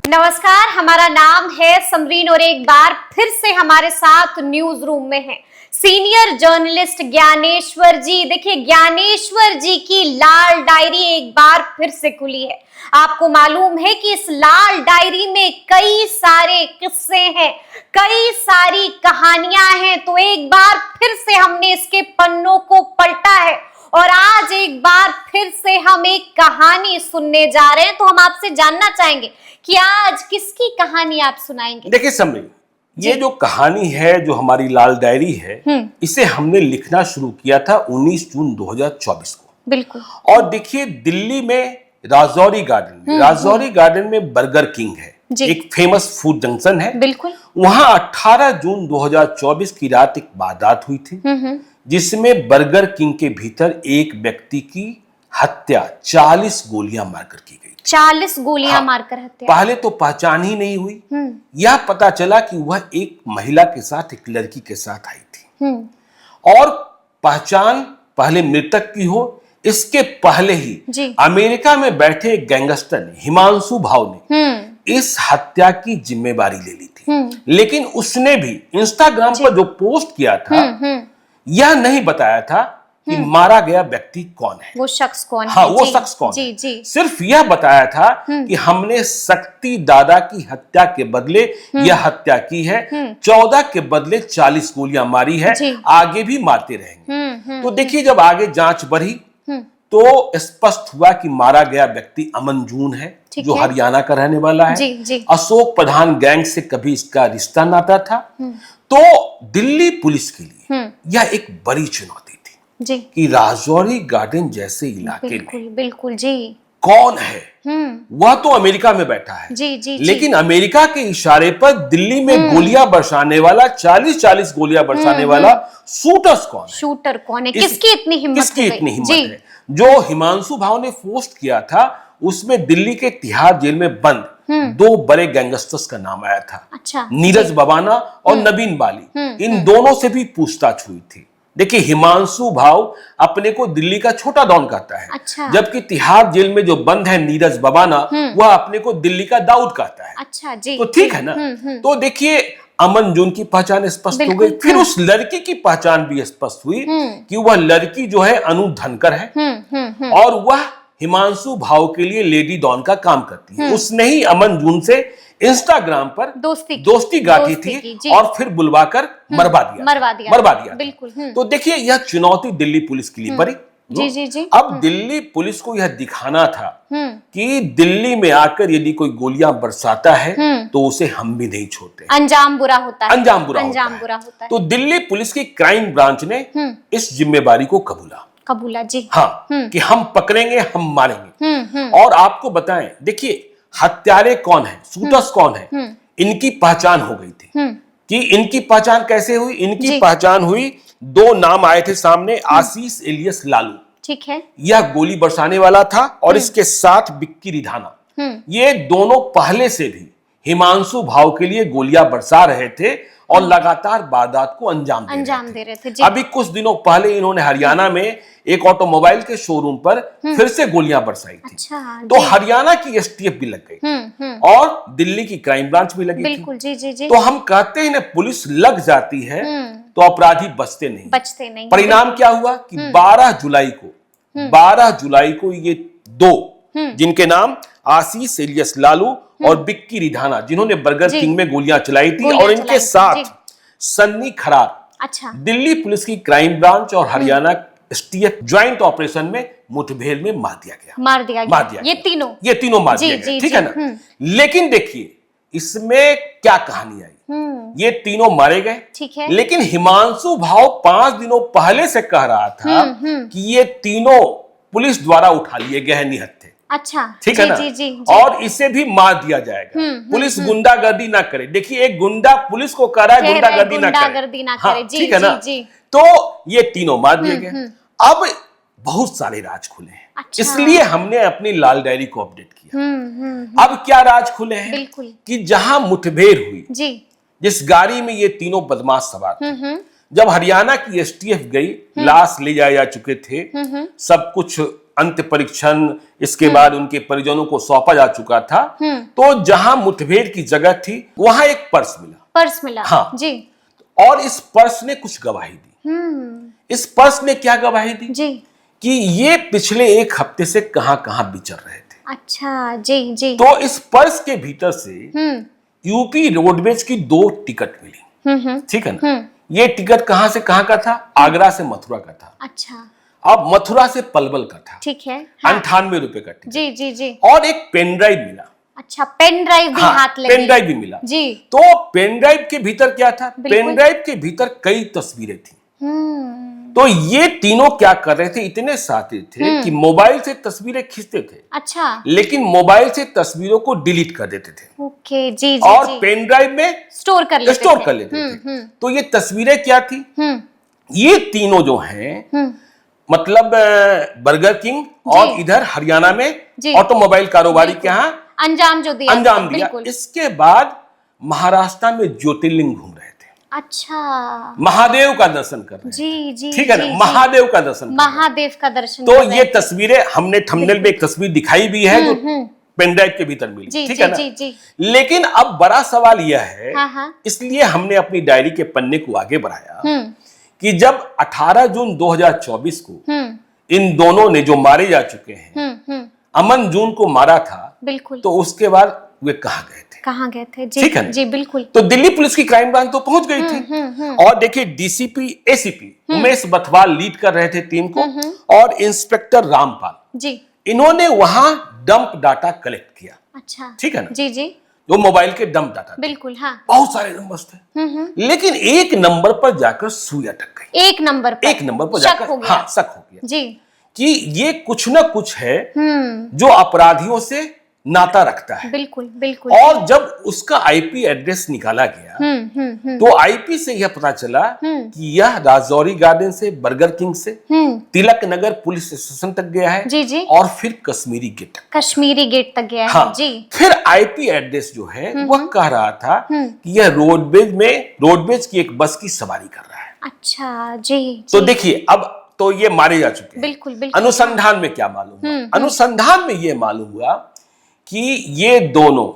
नमस्कार, हमारा नाम है समरीन और एक बार फिर से हमारे साथ न्यूज रूम में है सीनियर जर्नलिस्ट ज्ञानेश्वर जी। देखिए, ज्ञानेश्वर जी की लाल डायरी एक बार फिर से खुली है। आपको मालूम है कि इस लाल डायरी में कई सारे किस्से हैं, कई सारी कहानियां हैं। तो एक बार फिर से हमने इसके पन्नों को पलटा है और आज एक बार फिर से हम एक कहानी सुनने जा रहे हैं। तो हम आपसे जानना चाहेंगे कि आज किसकी कहानी आप सुनाएंगे? देखिए समरी, ये जो कहानी है, जो हमारी लाल डायरी है, इसे हमने लिखना शुरू किया था 19 जून 2024 को। बिल्कुल। और देखिए, दिल्ली में राजौरी गार्डन में बर्गर किंग है, एक फेमस फूड जंक्शन है। बिल्कुल। वहां 18 जून 2024 की रात एक वारदात हुई थी, जिसमें बर्गर किंग के भीतर एक व्यक्ति की हत्या 40 गोलियां मारकर की गई। 40 गोलियां मारकर हत्या। पहले तो पहचान ही नहीं हुई। यह पता चला कि वह एक महिला के साथ, एक लड़की के साथ आई थी। और पहचान पहले मृतक की हो, इसके पहले ही अमेरिका में बैठे एक गैंगस्टर ने, हिमांशु भाव ने इस हत्या की जिम्मेदारी ले ली थी। लेकिन उसने भी इंस्टाग्राम पर जो पोस्ट किया था, यह नहीं बताया था कि मारा गया व्यक्ति कौन है, वो शख्स कौन है। हाँ, वो शख्स कौन है। सिर्फ यह बताया था कि हमने शक्ति दादा की हत्या के बदले यह हत्या की है, 14 के बदले 40 गोलियां मारी है, आगे भी मारते रहेंगे। तो देखिए, जब आगे जांच बढ़ी तो स्पष्ट हुआ कि मारा गया व्यक्ति अमन जून है, जो हरियाणा का रहने वाला है। अशोक प्रधान गैंग से कभी इसका रिश्ता नाता था। तो दिल्ली पुलिस के लिए यह एक बड़ी चुनौती कि राजौरी गार्डन जैसे इलाके में बिल्कुल जी कौन है। वह तो अमेरिका में बैठा है, लेकिन अमेरिका के इशारे पर दिल्ली में गोलियां बरसाने वाला, 40 गोलियां बरसाने वाला शूटर कौन है? किसकी इतनी हिम्मत है? जो हिमांशु भाव ने पोस्ट किया था, उसमें दिल्ली के तिहाड़ जेल में बंद 2 बड़े गैंगस्टर्स का नाम आया था। अच्छा। नीरज बबाना और नवीन बाली। इन दोनों से भी पूछताछ हुई थी। देखिए, हिमांशु भाव अपने को दिल्ली का छोटा डॉन कहता है। अच्छा। जबकि तिहाड़ जेल में जो बंद है नीरज बबाना, वह अपने को दिल्ली का दाऊद कहता है। अच्छा जी। तो ठीक है ना। तो देखिए, अमन जून की पहचान स्पष्ट हो गई। फिर उस लड़की की पहचान भी स्पष्ट हुई कि वह लड़की जो है अनु धनकर है, और वह हिमांशु भाव के लिए लेडी डॉन का काम करती है। उसने ही अमन जून से इंस्टाग्राम पर दोस्ती गांठी थी और फिर बुलवाकर मरवा दिया। बिल्कुल। तो देखिए, यह चुनौती दिल्ली पुलिस के लिए पड़ी। अब दिल्ली पुलिस को यह दिखाना था कि दिल्ली में आकर यदि कोई गोलियां बरसाता है तो उसे हम भी नहीं छोड़ते। अंजाम बुरा होता है। अंजाम बुरा होता है। तो दिल्ली पुलिस की क्राइम ब्रांच ने इस जिम्मेदारी को कबूला जी। हाँ, कि हम पकड़ेंगे, हम मारेंगे। और आपको बताएं, देखिए, हत्यारे कौन है, शूटर्स कौन है, इनकी पहचान हो गई थी। कि इनकी पहचान कैसे हुई? इनकी पहचान हुई, 2 नाम आए थे सामने, आशीष एलियस लालू, ठीक है, यह गोली बरसाने वाला था, और इसके साथ बिक्की रिधाना। ये दोनों पहले से भी हिमांशु भाव के लिए गोलियां बरसा रहे थे और लगातार वारदात को अंजाम दे रहे थे। अभी कुछ दिनों पहले इन्होंने हरियाणा में एक ऑटोमोबाइल के शोरूम पर फिर से गोलियां बरसाई थी। अच्छा, तो हरियाणा की एसटीएफ भी लग गई और दिल्ली की क्राइम ब्रांच भी लगी थी। तो हम कहते हैं ना, पुलिस लग जाती है तो अपराधी बचते नहीं। परिणाम क्या हुआ कि 12 जुलाई को ये 2, जिनके नाम आशीष एलियस लालू और बिक्की रिधाना, जिन्होंने बर्गर किंग में गोलियां चलाई थी, और इनके साथ सन्नी खरार, अच्छा, दिल्ली पुलिस की क्राइम ब्रांच और हरियाणा एसटीएफ ज्वाइंट ऑपरेशन में मुठभेड़ में मार दिया गया। ये तीनों मार दिए गए, ठीक है ना। लेकिन देखिए, इसमें क्या कहानी आई। ये तीनों मारे गए, ठीक है, लेकिन हिमांशु भाव 5 दिनों पहले से कह रहा था कि ये तीनों पुलिस द्वारा उठा लिए गए हैं निहत्थे। अच्छा, ठीक है ना। और इसे भी मार दिया जाएगा। पुलिस गुंडागर्दी ना करे। देखिए, एक गुंडा पुलिस को कह रहा है गुंडागर्दी ना करे, ठीक है ना। तो ये तीनों मार दिए गए। अब बहुत सारे राज खुले हैं। अच्छा। इसलिए हमने अपनी लाल डायरी को अपडेट किया। अब क्या राज खुले हैं कि जहां मुठभेड़ हुई, जिस गाड़ी में ये तीनों बदमाश सवार थे, जब हरियाणा की एसटीएफ गई, लाश ले जाए जा चुके थे, सब कुछ अंत परीक्षण, इसके बाद उनके परिजनों को सौंपा जा चुका था, तो जहां मुठभेड़ की जगह थी वहां एक पर्स मिला। हाँ जी। और इस पर्स ने कुछ गवाही दी। इस पर्स ने क्या गवाही दी जी? कि ये पिछले एक हफ्ते से कहां विचर रहे थे। अच्छा जी जी। तो इस पर्स के भीतर से यूपी रोडवेज की 2 टिकट मिली। ठीक है ना? ये टिकट कहां से कहां का था? आगरा से मथुरा का था। अच्छा। अब मथुरा से पलवल का था। ठीक है। 98 रुपए का टिकट। जी जी जी। और एक पेन ड्राइव मिला। अच्छा, पेन ड्राइव भी हाथ लगी। पेन ड्राइव भी मिला जी। तो पेन ड्राइव के भीतर क्या था? पेन ड्राइव के भीतर कई तस्वीरें थी। तो ये तीनों क्या कर रहे थे? इतने शातिर थे कि मोबाइल से तस्वीरें खींचते थे। अच्छा। लेकिन मोबाइल से तस्वीरों को डिलीट कर देते थे। ओके जी जी। और पेन ड्राइव में स्टोर कर लेते थे। तो ये तस्वीरें क्या थी? ये तीनों जो हैं, मतलब बर्गर किंग और इधर हरियाणा में ऑटोमोबाइल कारोबारी के यहाँ अंजाम दिया। इसके बाद महाराष्ट्र में ज्योतिर्लिंग घूम रहे थे। अच्छा। महादेव का दर्शन कर रहे जी जी। ठीक है ना? महादेव का दर्शन। तो ये तस्वीरें हमने थंबनेल में एक तस्वीर दिखाई भी है जो पेन ड्राइव के भीतर मिली। ठीक है ना? जी। लेकिन अब बड़ा सवाल यह है, इसलिए हमने अपनी डायरी के पन्ने को आगे बढ़ाया कि जब 18 जून 2024 को इन दोनों ने जो मारे जा चुके हैं, अमन जून को मारा था, बिल्कुल, तो उसके बाद वे कहाँ गए थे? जी, ठीक है जी, बिल्कुल। तो दिल्ली पुलिस की क्राइम ब्रांच तो पहुंच गई थी। और देखिए, DCP ACP Umesh Bathwal lead कर रहे थे टीम को, और इंस्पेक्टर रामपाल जी, इन्होंने वहां डंप डाटा कलेक्ट किया। अच्छा, ठीक है ना? जी जी। वो मोबाइल के डंप डाटा, बिल्कुल, हाँ, बहुत सारे नंबर्स थे। लेकिन एक नंबर पर जाकर सुई अटक गई। एक नंबर पर जाकर हाँ, शक हो गया जी कि ये कुछ ना कुछ है जो अपराधियों से नाता रखता है। बिल्कुल बिल्कुल। और जब उसका आईपी एड्रेस निकाला गया तो आईपी से यह पता चला कि यह राजौरी गार्डन से, बर्गर किंग से तिलक नगर पुलिस स्टेशन तक गया है जी जी, और फिर कश्मीरी गेट तक गया है जी। फिर आईपी एड्रेस जो है वह कह रहा था कि यह रोडवेज की एक बस की सवारी कर रहा है। अच्छा जी। तो देखिए, अब तो ये मारे जा चुके हैं। बिल्कुल बिल्कुल। अनुसंधान में क्या मालूम हुआ? अनुसंधान में ये मालूम हुआ कि ये दोनों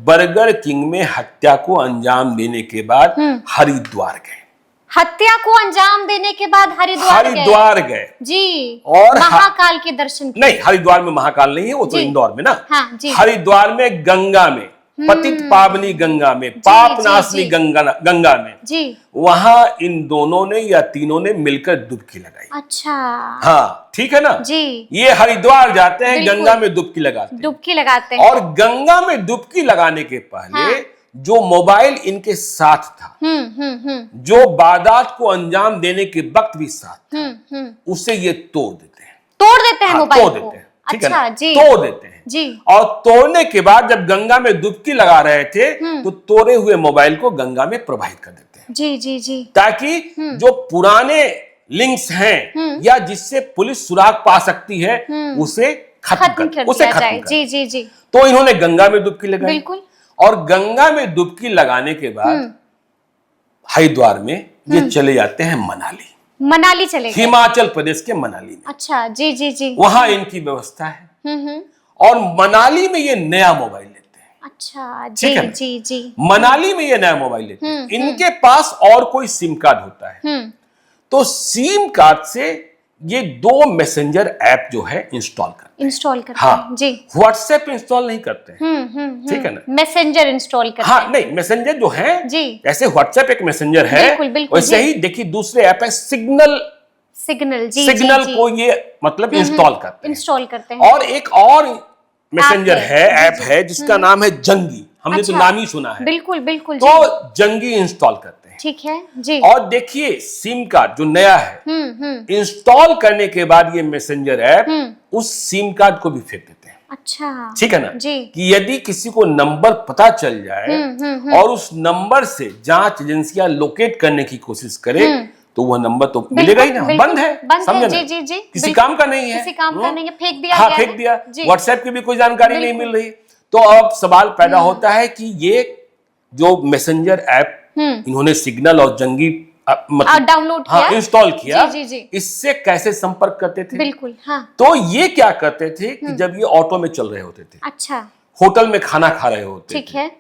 बर्गर किंग में हत्या को अंजाम देने के बाद हरिद्वार गए। हरिद्वार गए जी, और महाकाल के दर्शन किए। नहीं, हरिद्वार में महाकाल नहीं है, वो तो इंदौर में ना। हाँ, हरिद्वार में गंगा में, पतित पावनी गंगा में, पाप नाशनी गंगा में जी, वहां इन दोनों ने या तीनों ने मिलकर डुबकी लगाई। अच्छा, हाँ, ठीक है ना जी। ये हरिद्वार जाते हैं, गंगा में डुबकी लगाते हैं। और गंगा में डुबकी लगाने के पहले जो मोबाइल इनके साथ था, जो वारदात को अंजाम देने के वक्त भी साथ था, उसे ये तोड़ देते हैं मोबाइल को। ठीक है ना? तोड़ देते हैं जी। और तोड़ने के बाद जब गंगा में डुबकी लगा रहे थे तो तोड़े हुए मोबाइल को गंगा में प्रवाहित कर देते हैं जी जी जी, ताकि जो पुराने लिंक्स हैं या जिससे पुलिस सुराग पा सकती है उसे खत्म कर जी जी जी। तो इन्होंने गंगा में डुबकी लगाई, बिल्कुल, और गंगा में डुबकी लगाने के बाद हरिद्वार में ये चले जाते हैं मनाली चले गए, हिमाचल प्रदेश के मनाली में। अच्छा जी जी जी। वहां इनकी व्यवस्था है और मनाली में ये नया मोबाइल लेते हैं। अच्छा जी जी जी। मनाली में ये नया मोबाइल लेते हैं। इनके पास और कोई सिम कार्ड होता है, तो सिम कार्ड से ये 2 मैसेंजर ऐप जो है इंस्टॉल करते हैं जी। व्हाट्सएप इंस्टॉल नहीं करते हैं, ठीक है ना? मैसेंजर इंस्टॉल करते हैं। हाँ, नहीं, मैसेंजर जो है जी, ऐसे व्हाट्सएप एक मैसेंजर है, वैसे ही देखिए दूसरे ऐप है सिग्नल जी, सिग्नल को ये मतलब इंस्टॉल करते हैं। और एक और मैसेंजर है, ऐप है जिसका नाम है जंगी। हमने तो नाम ही सुना है। बिल्कुल बिल्कुल। तो जंगी इंस्टॉल करते हैं, ठीक है जी। और देखिए, सिम कार्ड जो नया है इंस्टॉल करने के बाद ये मैसेंजर ऐप उस सिम कार्ड को भी फेंक देते हैं। अच्छा, ठीक है ना जी। कि यदि किसी को नंबर पता चल जाए और उस नंबर से जांच एजेंसियां लोकेट करने की कोशिश करे तो वह नंबर तो मिलेगा ही ना, बंद है, समझे ना? जी जी, किसी काम का नहीं है, फेंक दिया। हाँ, फेंक दिया। व्हाट्सएप की भी कोई जानकारी नहीं मिल रही। तो अब सवाल पैदा होता है कि ये जो मैसेंजर ऐप इन्होंने सिग्नल और जंगी डाउनलोड किया, हाँ, इंस्टॉल किया। जी, जी, जी। इससे कैसे संपर्क करते थे? बिल्कुल, हाँ। तो ये क्या करते थे कि जब ये ऑटो में चल रहे होते थे, अच्छा, होटल में खाना खा रहे होते ठीक है,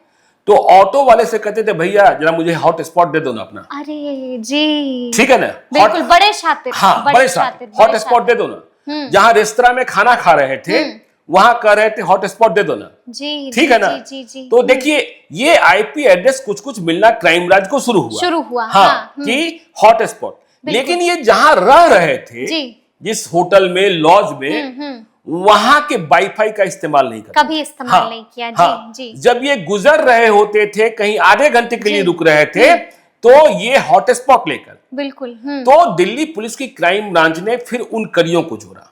तो ऑटो वाले से कहते थे भैया जरा मुझे हॉट स्पॉट दे दो ना अपना। अरे जी, ठीक है ना, बिल्कुल, बड़े शातिर, हाँ, बड़े शातिर, हॉट स्पॉट दे दो ना। जहां रेस्तरां में खाना खा रहे थे वहां कह रहे थे हॉट स्पॉट दे दो ना। जी, ठीक है ना। जी, जी, तो देखिए ये आईपी एड्रेस कुछ कुछ मिलना क्राइम ब्रांच को शुरू हुआ, हाँ, कि हॉट स्पॉट। लेकिन ये जहां रह रहे थे जिस होटल में, लॉज में, वहां के वाईफाई का इस्तेमाल नहीं करते, कभी इस्तेमाल नहीं किया। हाँ, जी, जी। जब ये गुजर रहे होते थे, कहीं आधे घंटे के लिए रुक रहे थे, तो ये हॉट स्पॉट लेकर, बिल्कुल, तो दिल्ली पुलिस की क्राइम ब्रांच ने फिर उन कड़ियों को जोड़ा,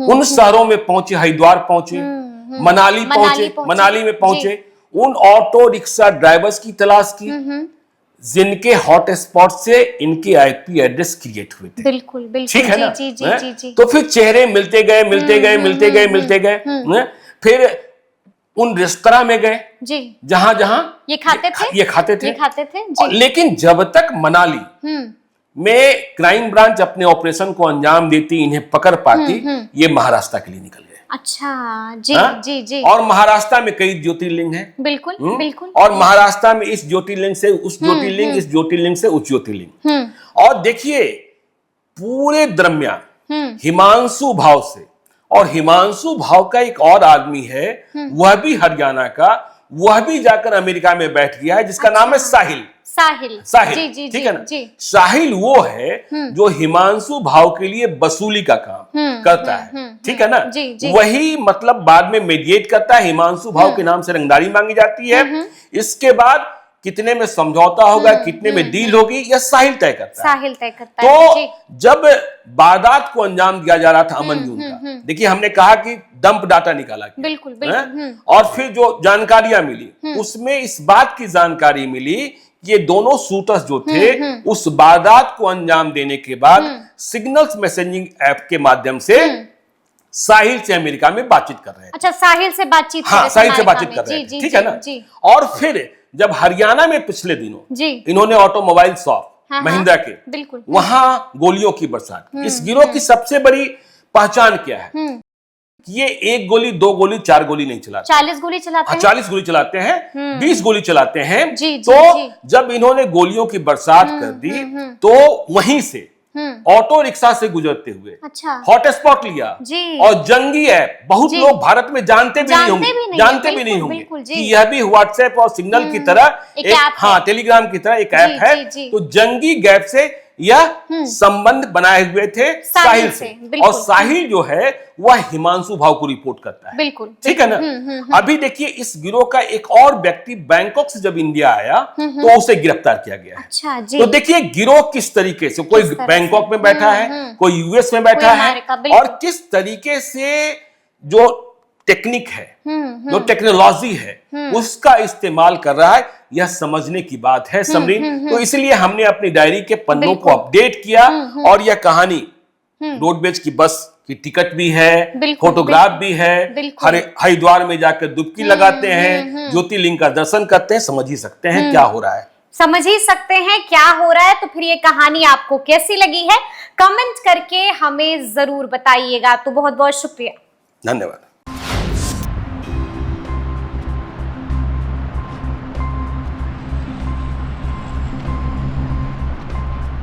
उन शहरों में पहुंचे, हरिद्वार पहुंचे, मनाली पहुंचे, मनाली में पहुंचे, उन ऑटो रिक्शा ड्राइवर्स की तलाश की जिनके हॉट स्पॉट से इनके आईपी एड्रेस क्रिएट हुए थे। बिल्कुल, बिल्कुल, ठीक है ना। जी, जी, जी, जी। तो फिर चेहरे मिलते गए, मिलते गए, मिलते गए, मिलते गए। फिर उन रेस्तरां में गए जी, जहां जहां ये खाते थे, जी। लेकिन जब तक मनाली में क्राइम ब्रांच अपने ऑपरेशन को अंजाम देती, इन्हें पकड़ पाती, ये महाराष्ट्र के लिए निकल गए। अच्छा, जी, जी, जी। और महाराष्ट्र में कई ज्योतिर्लिंग हैं, बिल्कुल, बिल्कुल। और महाराष्ट्र में इस ज्योतिर्लिंग से उस ज्योतिर्लिंग, इस ज्योतिर्लिंग से उस ज्योतिर्लिंग। और देखिए पूरे दरमियान हिमांशु भाव से, और हिमांशु भाव का एक और आदमी है, वह भी हरियाणा का, वह भी जाकर अमेरिका में बैठ गया है, जिसका नाम है साहिल। जी, जी, ठीक है ना। साहिल वो है जो हिमांशु भाव के लिए वसूली का काम करता है, ठीक है ना। वही मतलब बाद में मेडिएट करता है, हिमांशु भाव के नाम से रंगदारी मांगी जाती है, इसके बाद कितने में समझौता होगा, कितने में डील होगी, यह साहिल तय करता है। तो जब वारदात को अंजाम दिया जा रहा था अमन जून का, देखिए हमने कहा कि डंप डाटा निकाला, बिल्कुल, और फिर जो जानकारियां मिली उसमें इस बात की जानकारी मिली कि ये दोनों शूटर्स जो थे उस वारदात को अंजाम देने के बाद सिग्नल्स मैसेजिंग ऐप के माध्यम से साहिल से अमेरिका में बातचीत कर रहे थे। अच्छा, साहिल से बातचीत, हाँ, साहिल से बातचीत कर रहे थे, ठीक है ना। और फिर जब हरियाणा में पिछले दिनों इन्होंने ऑटोमोबाइल शॉप महिंद्रा के, बिल्कुल, वहां गोलियों की बरसात, इस गिरोह की सबसे बड़ी पहचान क्या है? ये 1 गोली, 2 गोली, 4 गोली नहीं चलाते, 40 गोली चलाते हैं। 40 गोली चलाते हैं, 20 गोली चलाते हैं। तो जब इन्होंने गोलियों की बरसात कर दी, तो वहीं से ऑटो रिक्शा से गुजरते हुए हॉट स्पॉट लिया, और जंगी ऐप, बहुत लोग भारत में जानते भी नहीं होंगे कि यह भी व्हाट्सएप और सिग्नल की तरह एक, हाँ, टेलीग्राम की तरह एक ऐप है। तो जंगी गैप से यह संबंध बनाए हुए थे साहिल से, और साहिल जो है वह हिमांशु भाव को रिपोर्ट करता है, बिल्कुल, ठीक है ना। अभी देखिए इस गिरोह का एक और व्यक्ति बैंकॉक से जब इंडिया आया तो उसे गिरफ्तार किया गया है। अच्छा, जी। तो देखिए गिरोह किस तरीके से, कोई बैंकॉक में बैठा है, कोई यूएस में बैठा है, और किस तरीके से जो टेक्निक है, जो टेक्नोलॉजी है, उसका इस्तेमाल कर रहा है, यह समझने की बात है समरीन। तो इसलिए हमने अपनी डायरी के पन्नों को अपडेट किया, और यह कहानी रोडवेज की बस की टिकट भी है, फोटोग्राफ भी है, हरिद्वार में जाकर डुबकी लगाते हैं, ज्योतिर्लिंग का दर्शन करते हैं, समझ ही सकते हैं क्या हो रहा है, समझ ही सकते हैं क्या हो रहा है। तो फिर ये कहानी आपको कैसी लगी है, कमेंट करके हमें जरूर बताइएगा। तो बहुत बहुत शुक्रिया, धन्यवाद।